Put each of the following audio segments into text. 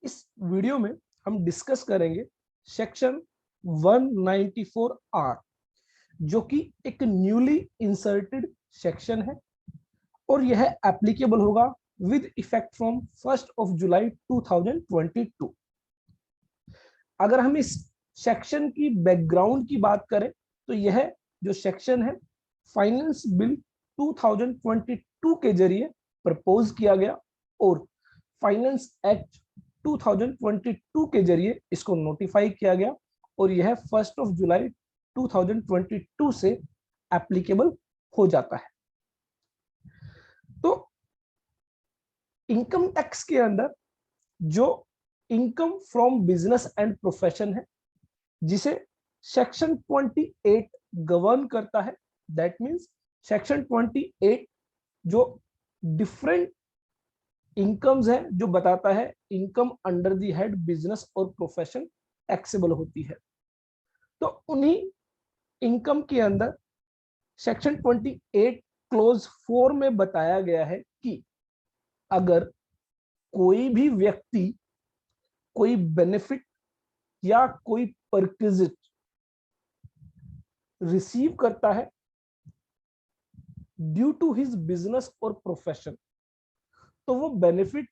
इस वीडियो में हम डिस्कस करेंगे सेक्शन 194 आर, जो कि एक न्यूली इंसर्टेड सेक्शन है और यह एप्लीकेबल होगा विद इफेक्ट फ्रॉम 1 जुलाई 2022। अगर हम इस सेक्शन की बैकग्राउंड की बात करें तो यह जो सेक्शन है फाइनेंस बिल 2022 के जरिए प्रपोज किया गया और फाइनेंस एक्ट 2022 के जरिए इसको नोटिफाई किया गया और यह 1 जुलाई 2022 से एप्लीकेबल हो जाता है। तो इनकम टैक्स के अंदर जो income from business and profession है, जिसे सेक्शन 28 गवर्न करता है, दैट मींस सेक्शन 28 जो डिफरेंट इनकम्स है, जो बताता है income under the head business और प्रोफेशन टैक्सेबल होती है। तो उन्हीं इनकम के अंदर सेक्शन 28 क्लोज 4 में बताया गया है कि अगर कोई भी व्यक्ति कोई बेनिफिट या कोई परक्विजिट रिसीव करता है ड्यू टू हिज बिजनेस और प्रोफेशन, तो वो बेनिफिट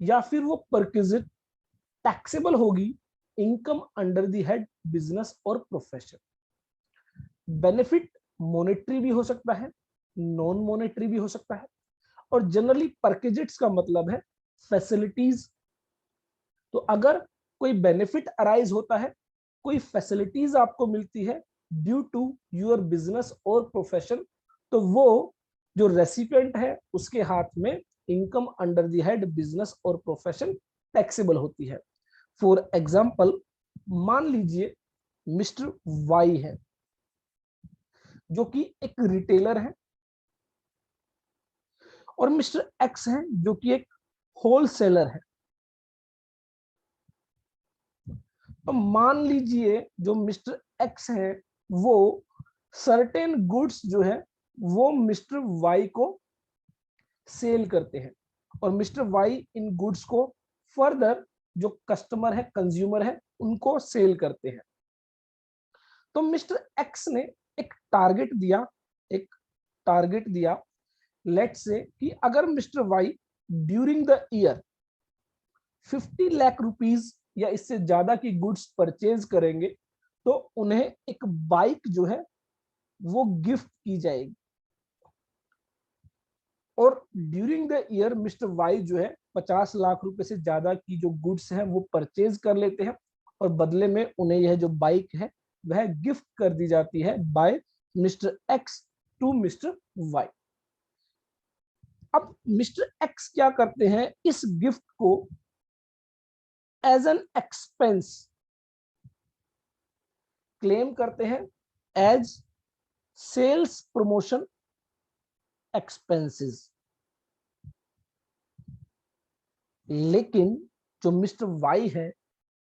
या फिर वो परक्विजिट टैक्सेबल होगी income under the head business और प्रोफेशन। बेनिफिट मॉनेटरी भी हो सकता है, नॉन मॉनेटरी भी हो सकता है, और जनरली परक्विजिट्स का मतलब है फैसिलिटीज। तो अगर कोई बेनिफिट अराइज होता है, कोई फैसिलिटीज आपको मिलती है ड्यू टू योर बिजनेस और प्रोफेशन, तो वो जो रेसिपिएंट है उसके हाथ में income under the head business और प्रोफेशन टैक्सेबल होती है। फॉर एग्जाम्पल, मान लीजिए मिस्टर वाई है जो कि एक रिटेलर है और मिस्टर एक्स है जो कि एक होलसेलर है। तो मान लीजिए जो मिस्टर एक्स है वो सर्टेन गुड्स जो है वो मिस्टर वाई को सेल करते हैं और मिस्टर वाई इन गुड्स को फर्दर जो कस्टमर है, कंज्यूमर है, उनको सेल करते हैं। तो मिस्टर एक्स ने एक टारगेट दिया लेट्स से कि अगर mister Y during the year 50 lakh rupees या इससे ज्यादा की गुड्स परचेज करेंगे तो उन्हें एक बाइक जो है वो गिफ्ट की जाएगी। और during the year mister Y जो है 50 लाख रुपए से ज्यादा की जो गुड्स हैं वो परचेज कर लेते हैं और बदले में उन्हें यह जो बाइक है वह गिफ्ट कर दी जाती है by mister X to mister Y. अब मिस्टर एक्स क्या करते हैं, इस गिफ्ट को एज एन एक्सपेंस क्लेम करते हैं एज सेल्स प्रमोशन एक्सपेंसेस। लेकिन जो मिस्टर वाई है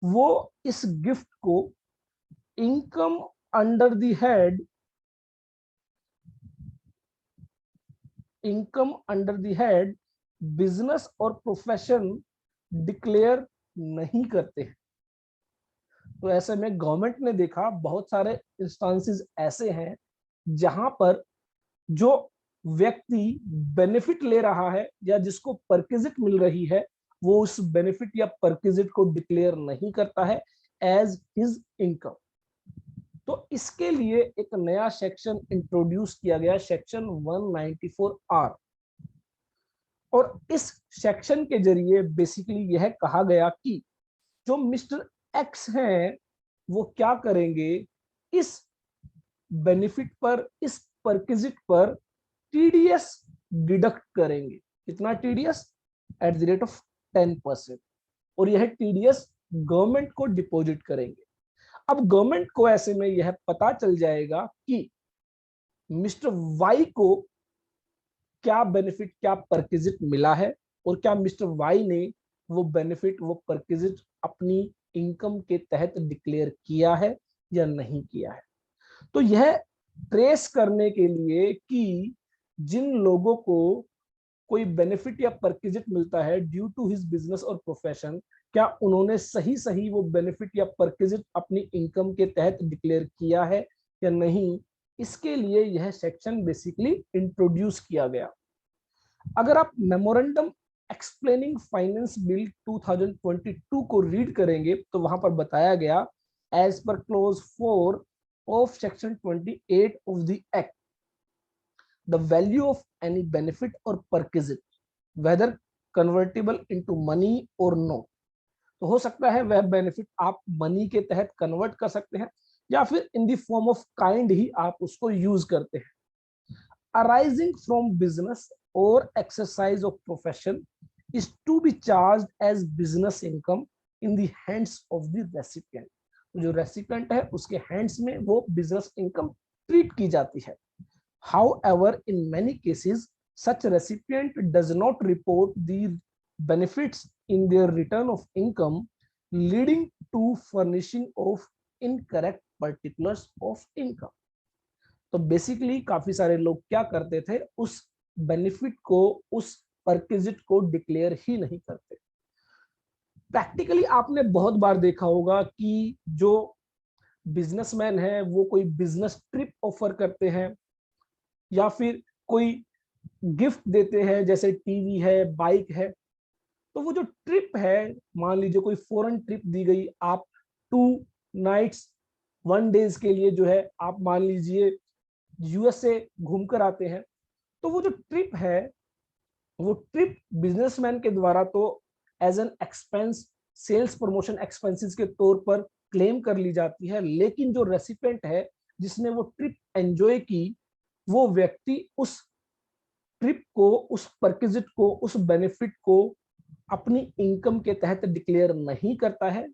वो इस गिफ्ट को income under the head business और प्रोफेशन डिक्लेयर नहीं करते हैं। तो ऐसे में गवर्नमेंट ने देखा बहुत सारे इंस्टांसेस ऐसे हैं जहां पर जो व्यक्ति बेनिफिट ले रहा है या जिसको परक्विजिट मिल रही है वो उस बेनिफिट या परक्विजिट को डिक्लेयर नहीं करता है एज हिज इनकम। तो इसके लिए एक नया सेक्शन इंट्रोड्यूस किया गया, सेक्शन 194 आर। और इस सेक्शन के जरिए बेसिकली यह कहा गया कि जो मिस्टर एक्स हैं वो क्या करेंगे, इस बेनिफिट पर, इस परक्विजिट पर टीडीएस डिडक्ट करेंगे। कितना TDS? At the rate of 10%। और यह टीडीएस गवर्नमेंट को डिपॉजिट करेंगे। अब गवर्नमेंट को ऐसे में यह पता चल जाएगा कि मिस्टर वाई को क्या बेनिफिट, क्या परक्विजिट मिला है और क्या मिस्टर वाई ने वो बेनिफिट, वो परक्विजिट अपनी इनकम के तहत डिक्लेयर किया है या नहीं किया है। तो यह ट्रेस करने के लिए कि जिन लोगों को कोई बेनिफिट या परक्विजिट मिलता है ड्यू टू हिज बिजनेस और प्रोफेशन, क्या उन्होंने सही सही वो बेनिफिट या परक्विजिट अपनी इनकम के तहत डिक्लेयर किया है या नहीं, इसके लिए यह सेक्शन बेसिकली इंट्रोड्यूस किया गया। अगर आप मेमोरेंडम एक्सप्लेनिंग फाइनेंस बिल 2022 को रीड करेंगे तो वहां पर बताया गया, as per clause 4 of section 28 of the act, the value of any benefit or perquisite, whether convertible into money or no, तो हो सकता है वह बेनिफिट आप मनी के तहत कन्वर्ट कर सकते हैं या फिर in the form of kind he आप उसको यूज करते हैं। अराइजिंग फ्रॉम बिजनेस और exercise of profession is to be charged as business income in the hands of the recipient, जो रेसिपिएंट है उसके हैंड्स में वो बिजनेस इनकम ट्रीट की जाती है। However, in many cases, such recipient does not report the benefits in their return of income, leading to furnishing of incorrect particulars of income. तो basically काफी सारे लोग क्या करते थे, उस बेनिफिट को, उस परक्विजिट को डिक्लेयर ही नहीं करते। प्रैक्टिकली आपने बहुत बार देखा होगा कि जो बिजनेसमैन है वो कोई बिजनेस ट्रिप ऑफर करते हैं या फिर कोई गिफ्ट देते हैं, जैसे टीवी है, बाइक है, तो वो जो ट्रिप है, मान लीजिए कोई फॉरेन ट्रिप दी गई, आप 2 नाइट्स 1 डेज के लिए जो है आप मान लीजिए यूएसए घूमकर आते हैं, तो वो जो ट्रिप है वो ट्रिप बिजनेसमैन के द्वारा तो as an expense, sales promotion expenses के तौर पर क्लेम कर ली जाती है, लेकिन जो रेसिपिएंट है जिसने वो ट्रिप एंजॉय की, वो व्यक्ति उस ट्रिप को, उस परक्विजिट को, उस बेनिफिट को अपनी इनकम के तहत डिक्लेयर नहीं करता है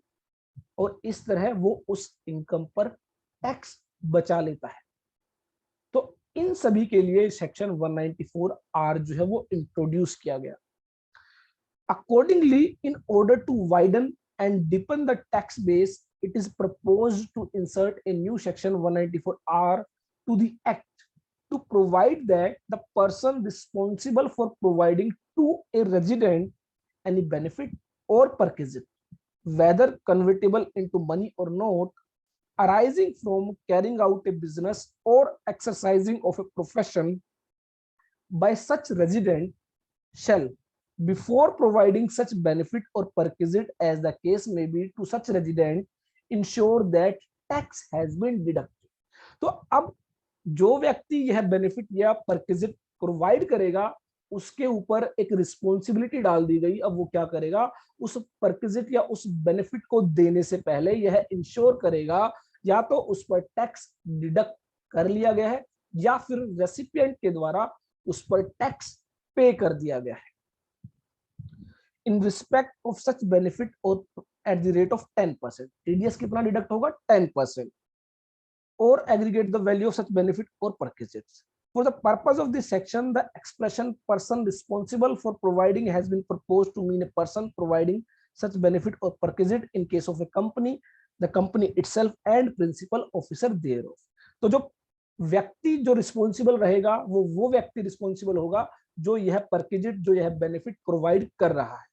और इस तरह वो उस इनकम पर टैक्स बचा लेता है। तो इन सभी के लिए सेक्शन 194R जो है वो इंट्रोड्यूस किया गया। Accordingly, in order to widen and deepen the tax base, it is proposed to insert a new section 194R to the act to provide that the person responsible for providing to a resident any benefit or perquisite, whether convertible into money or not, arising from carrying out a business or exercising of a profession by such resident, shall, before providing such benefit or perquisite as the case may be to such resident, ensure that tax has been deducted। तो अब जो व्यक्ति यह benefit या perquisite provide करेगा उसके ऊपर एक रिस्पॉन्सिबिलिटी डाल दी गई। अब वो क्या करेगा, उस परक्विजिट या उस बेनिफिट को देने से पहले यह इंश्योर करेगा या तो उस पर टैक्स डिडक्ट कर लिया गया है या फिर रेसिपिएंट के द्वारा उस पर टैक्स पे कर दिया गया है। In respect of such benefit और at the rate of 10%, TDS कितना डिडक्ट होगा, 10%, or aggregate the value of such benefit or perquisites. For the purpose of this section, the expression person responsible for providing has been proposed to mean a person providing such benefit or perquisite in case of a company, the company itself and principal officer thereof. तो जो व्यक्ति जो responsible रहेगा वो व्यक्ति responsible होगा जो यह परक्विजिट, जो यह बेनिफिट प्रोवाइड कर रहा है।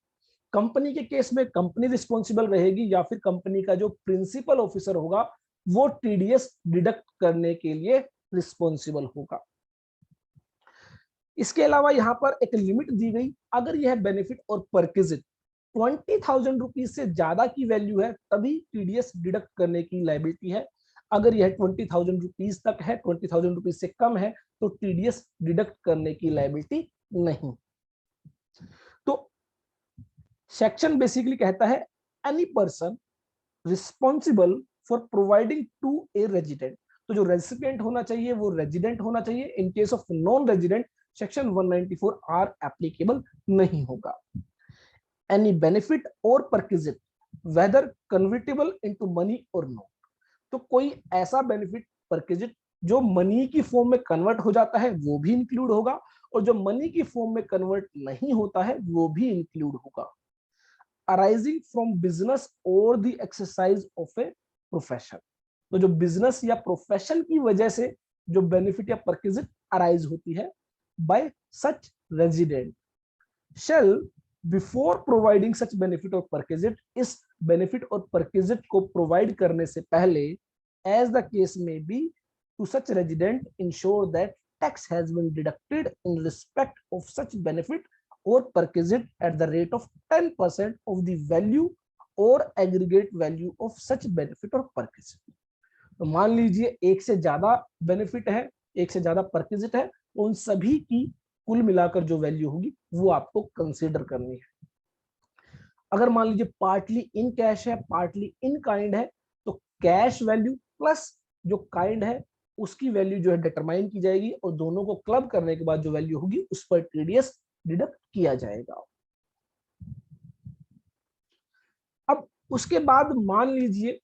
कंपनी के केस में कंपनी रिस्पॉन्सिबल रहेगी या फिर कंपनी का जो प्रिंसिपल ऑफिसर होगा वो टीडीएस डिडक्ट करने के लिए रिस्पॉन्सिबल होगा। इसके अलावा यहाँ पर एक लिमिट दी गई, अगर यह बेनिफिट और परक्विजिट 20,000 रुपीज से ज्यादा की वैल्यू है तभी टीडीएस डिडक्ट करने की लायबिलिटी है। अगर यह 20,000 रुपीज तक है, 20,000 रुपीज से कम है तो टीडीएस डिडक्ट करने की लायबिलिटी नहीं। तो सेक्शन बेसिकली कहता है any person responsible for providing to a resident, तो जो रेसिपिएंट होना चाहिए वो रेजिडेंट होना चाहिए। In case of non resident section 194R applicable नहीं होगा। Any benefit or perquisite whether convertible into money or not, तो कोई ऐसा बेनिफिट परक्विजिट जो मनी की फॉर्म में कन्वर्ट हो जाता है वो भी इंक्लूड होगा और जो मनी की फॉर्म में कन्वर्ट नहीं होता है वो भी इंक्लूड होगा। अराइजिंग फ्रॉम बिजनेस और the exercise of a profession, तो जो बिजनेस या प्रोफेशन की वजह से जो बेनिफिट या परक्विजिट अराइज होती है bye such resident, shall before providing such benefit or perquisite, इस benefit और perquisite को provide करने से पहले, as the case may be, to such resident ensure that tax has been deducted in respect of such benefit or perquisite at the rate of 10% of the value or aggregate value of such benefit or perquisite. तो मान लीजिए एक से ज्यादा benefit है, एक से ज्यादा परक्विजिट है, उन सभी की कुल मिलाकर जो वैल्यू होगी वो आपको कंसीडर करनी है। अगर मान लीजिए पार्टली इन कैश है, पार्टली इन काइंड है, तो कैश वैल्यू प्लस जो काइंड है उसकी वैल्यू जो है डिटरमाइन की जाएगी और दोनों को क्लब करने के बाद जो वैल्यू होगी उस पर टीडीएस डिडक्ट किया जाएगा। अब उसके बाद मान लीजिए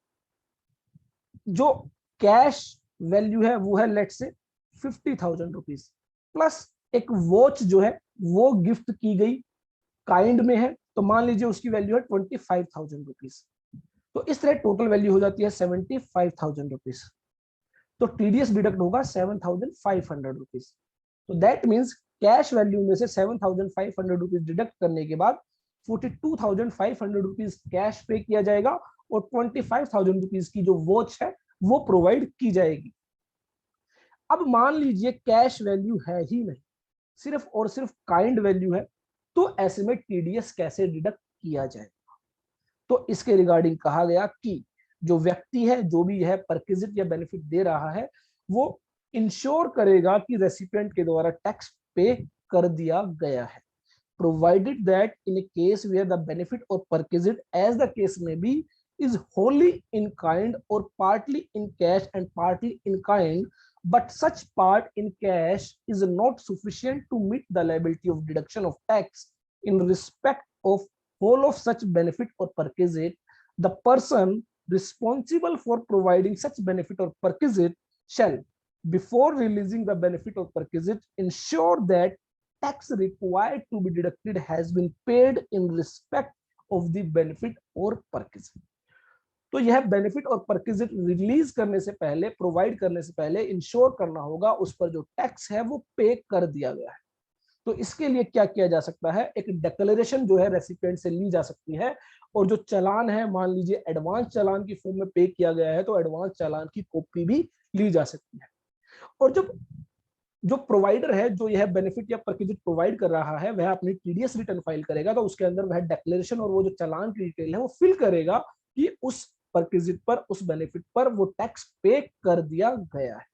जो कैश वैल्यू है वो है लेट से 50,000 रुपीज प्लस एक वॉच जो है वो गिफ्ट की गई काइंड में है, तो मान लीजिए उसकी वैल्यू है 25,000 रुपीज। तो इस तरह टोटल वैल्यू हो जाती है 75,000 रुपीज। तो टीडीएस डिडक्ट होगा 7,500 रुपीज। तो दैट मीन्स कैश वैल्यू में से 7,500 रुपीज डिडक्ट करने के बाद 42,500 रुपीज कैश पे किया जाएगा और 25,000 रुपीज की जो वॉच है वो प्रोवाइड की जाएगी। अब मान लीजिए कैश वैल्यू है ही नहीं, सिर्फ और सिर्फ काइंड वैल्यू है, तो ऐसे में टीडीएस कैसे डिडक्ट किया जाएगा? तो इसके रिगार्डिंग कहा गया कि जो व्यक्ति है, जो भी है परक्विजिट या बेनिफिट दे रहा है, वो इंश्योर करेगा कि रेसिपिएंट के द्वारा टैक्स पे कर दिया गया है, provided that in a case where the benefit or perquisite, as the case may be, is wholly in kind or partly in cash and partly in kind, but such part in cash is not sufficient to meet the liability of deduction of tax in respect of whole of such benefit or perquisite, the person responsible for providing such benefit or perquisite shall, before releasing the benefit or perquisite, ensure that tax required to be deducted has been paid in respect of the benefit or perquisite। तो यह benefit or perquisite release करने से पहले, provide करने से पहले ensure करना होगा उस पर जो टैक्स है वो पे कर दिया गया है। तो इसके लिए क्या किया जा सकता है, एक डिक्लेरेशन जो है रेसिपिएंट से ली जा सकती है, और जो चालान है, मान लीजिए एडवांस चालान की फॉर्म में पे किया गया है, तो एडवांस चालान की कॉपी भी ली जा सकती है। और जब जो प्रोवाइडर है, जो यह बेनिफिट या परक्विजिट प्रोवाइड कर रहा है, वह अपनी टीडीएस रिटर्न फाइल करेगा, तो उसके अंदर वह डिक्लेरेशन और वो जो चालान की डिटेल है वो फिल करेगा कि उस परक्विजिट पर, उस बेनिफिट पर वो टैक्स पे कर दिया गया है।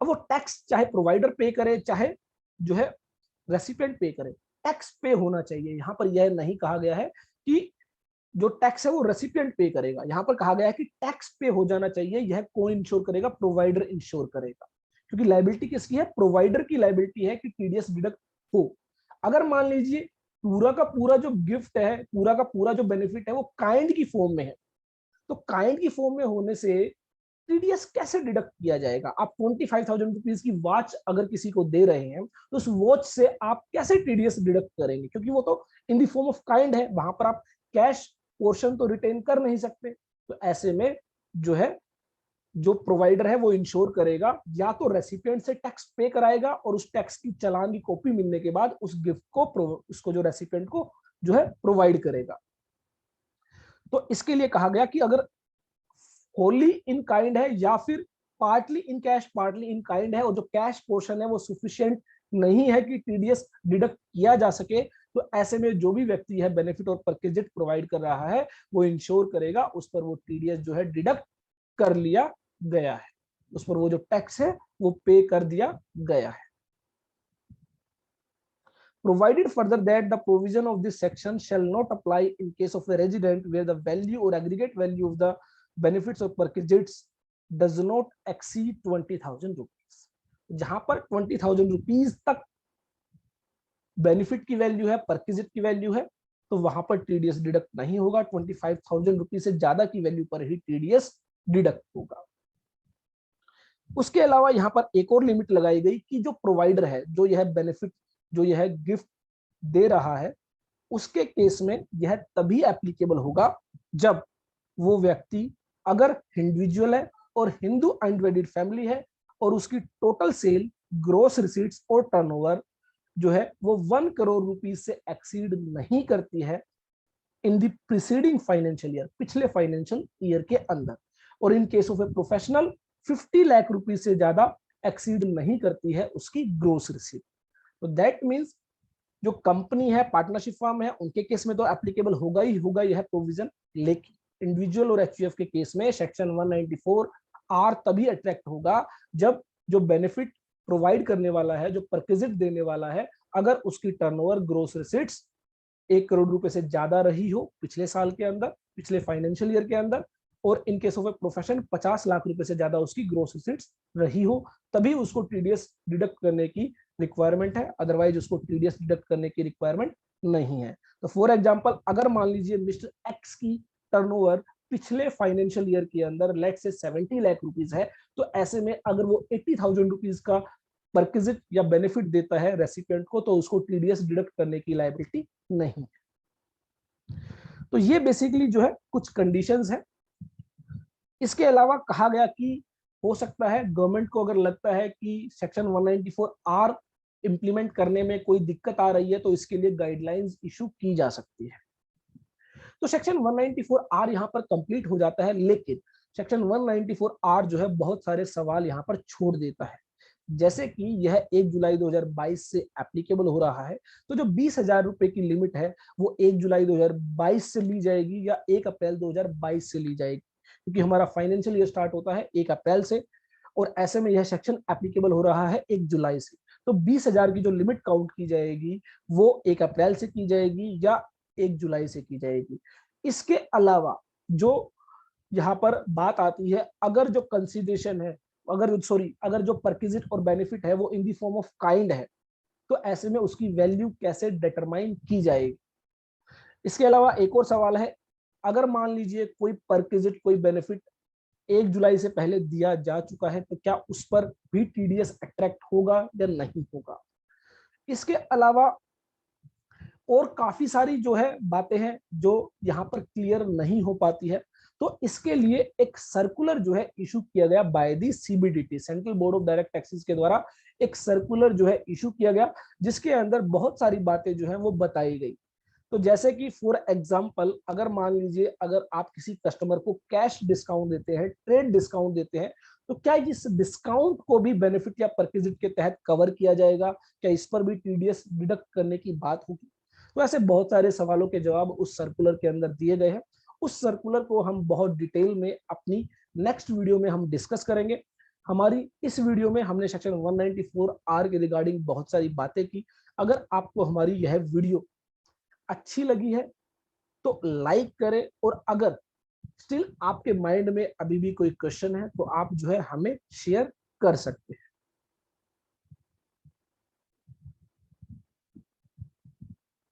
अब वो टैक्स चाहे प्रोवाइडर पे करे, चाहे जो है रेसिपिएंट पे करे, टैक्स पे होना चाहिए। यहाँ पर यह नहीं कहा गया है कि जो टैक्स है वो रेसिपिएंट पे करेगा, यहाँ पर कहा गया है कि टैक्स पे हो जाना चाहिए। यह कौन इंश्योर करेगा? प्रोवाइडर इंश्योर करेगा, क्योंकि लायबिलिटी किसकी है? प्रोवाइडर की लायबिलिटी है कि टीडीएस डिडक्ट हो। अगर मान लीजिए पूरा का पूरा जो गिफ्ट है, पूरा का पूरा जो बेनिफिट है वो काइंड की फॉर्म में है, तो काइंड की फॉर्म में होने से टीडीएस कैसे डिडक्ट किया जाएगा? आप 25,000 रुपीज की वॉच अगर किसी को दे रहे हैं, तो उस वॉच से आप कैसे टीडीएस डिडक्ट करेंगे? क्योंकि वो तो in the form of kind है, वहां पर आप कैश पोर्शन तो रिटेन कर नहीं सकते। तो ऐसे में जो है, जो प्रोवाइडर है वो इंश्योर करेगा, या तो रेसिपिएंट से टैक्स पे कराएगा और उस टैक्स की चालान की कॉपी मिलने के बाद उस गिफ्ट को उसको जो रेसिपिएंट को जो है प्रोवाइड करेगा। तो इसके लिए कहा गया कि अगर होली इन काइंड है या फिर partly in cash partly in kind है, और जो कैश पोर्शन है वो सफिशिएंट नहीं है कि टीडीएस डिडक्ट किया जा सके, तो ऐसे में जो भी व्यक्ति है बेनिफिट और परक्विजिट प्रोवाइड कर रहा है, वो इंश्योर करेगा उस पर वो टीडीएस जो है डिडक्ट कर लिया गया है, उस पर वो जो टैक्स है वो पे कर दिया गया है। Provided further that the provision of this section shall not apply in case of a resident where the value or aggregate value of the benefits or perquisites does not exceed 20,000 rupees। जहां पर 20,000 rupees तक benefit की value है, perquisite की value है, तो वहां पर टीडीएस डिडक्ट नहीं होगा। 25,000 रुपीज से ज्यादा की वैल्यू पर ही टीडीएस डिडक्ट होगा। उसके अलावा यहाँ पर एक और लिमिट लगाई गई कि जो प्रोवाइडर है, जो यह बेनिफिट, जो यह गिफ्ट दे रहा है, उसके केस में यह तभी एप्लीकेबल होगा जब वो व्यक्ति अगर इंडिविजुअल है और हिंदू अनवेडिड फैमिली है और उसकी टोटल सेल, ग्रोस रिसीट्स और टर्नओवर जो है वो 1 करोड़ रुपीज से एक्सीड नहीं करती है in the preceding financial year, पिछले फाइनेंशियल ईयर के अंदर, और इन case of a professional 50 lakh rupees से ज्यादा एक्सीड नहीं करती है उसकी ग्रोस रिसीट। तो दैट मीन्स जो कंपनी है, पार्टनरशिप फर्म है, उनके केस में तो एप्लीकेबल होगा ही होगा यह प्रोविजन, लेकिन इंडिविजुअल और एचयूएफ के केस में सेक्शन 194 आर तभी अट्रैक्ट होगा जब जो बेनिफिट प्रोवाइड करने वाला है, जो परक्विजिट देने वाला है, अगर उसकी टर्नओवर ग्रोस रिसीट्स 1 करोड़ रुपए से ज्यादा रही हो पिछले साल के अंदर, पिछले फाइनेंशियल ईयर के अंदर, और इन case of a profession 50 lakh रुपए से ज्यादा उसकी ग्रोस रिसीट्स रही हो, तभी उसको टीडीएस डिडक्ट करने की रिक्वायरमेंट है, अदरवाइज उसको टीडीएस डिडक्ट करने की रिक्वायरमेंट नहीं है। तो फॉर एग्जांपल अगर मान लीजिए मिस्टर एक्स की टर्नओवर पिछले फाइनेंशियल ईयर के अंदर लेट से 70 लाख रुपीस है, तो ऐसे में अगर वो 80,000 रुपीज का परक्विजिट या बेनिफिट देता है रेसिपिएंट को, तो उसको टीडीएस डिडक्ट करने की लायबिलिटी नहीं। तो ये बेसिकली जो है कुछ कंडीशंस है। इसके अलावा कहा गया कि हो सकता है गवर्नमेंट को अगर लगता है कि सेक्शन 194 आर इंप्लीमेंट करने में कोई दिक्कत आ रही है, तो इसके लिए गाइडलाइंस इशू की जा सकती है। तो सेक्शन 194 आर यहाँ पर कंप्लीट हो जाता है, लेकिन सेक्शन 194 आर जो है बहुत सारे सवाल यहाँ पर छोड़ देता है। जैसे कि यह 1 जुलाई 2022 से एप्लीकेबल हो रहा है, तो जो 20,000 रुपए की लिमिट है वो 1 जुलाई 2022 से ली जाएगी या 1 अप्रैल 2022 से ली जाएगी, क्योंकि हमारा फाइनेंशियल ईयर स्टार्ट होता है 1 अप्रैल से, और ऐसे में यह सेक्शन एप्लीकेबल हो रहा है 1 जुलाई से। तो 20,000 की जो लिमिट काउंट की जाएगी वो 1 अप्रैल से की जाएगी या 1 जुलाई से की जाएगी। इसके अलावा जो यहाँ पर बात आती है, अगर जो कंसिडरेशन है, अगर जो परक्विजिट और बेनिफिट है वो इन दी फॉर्म ऑफ काइंड है, तो ऐसे में उसकी वैल्यू कैसे डिटरमाइन की जाएगी। इसके अलावा एक और सवाल है, अगर मान लीजिए कोई परक्विजिट, कोई बेनिफिट 1 जुलाई से पहले दिया जा चुका है, तो क्या उस पर भी टीडीएस अट्रैक्ट होगा या नहीं होगा। इसके अलावा और काफी सारी जो है बातें हैं जो यहाँ पर क्लियर नहीं हो पाती है। तो इसके लिए एक सर्कुलर जो है इशू किया गया by the CBDT, central board of direct taxes के द्वारा एक सर्कुलर जो है इशू किया गया, जिसके अंदर बहुत सारी बातें जो है वो बताई गई। तो जैसे कि फॉर एग्जांपल अगर मान लीजिए अगर आप किसी कस्टमर को कैश डिस्काउंट देते हैं, ट्रेड डिस्काउंट देते हैं, तो क्या इस डिस्काउंट को भी बेनिफिट या परक्विजिट के तहत कवर किया जाएगा, क्या इस पर भी टीडीएस डिडक्ट करने की बात होगी। तो ऐसे बहुत सारे सवालों के जवाब उस सर्कुलर के अंदर दिए गए हैं। उस सर्कुलर को हम बहुत डिटेल में अपनी नेक्स्ट वीडियो में हम डिस्कस करेंगे। हमारी इस वीडियो में हमने सेक्शन 194 आर के रिगार्डिंग बहुत सारी बातें की। अगर आपको हमारी यह वीडियो अच्छी लगी है तो लाइक करें, और अगर स्टिल आपके माइंड में अभी भी कोई क्वेश्चन है तो आप जो है हमें शेयर कर सकते हैं।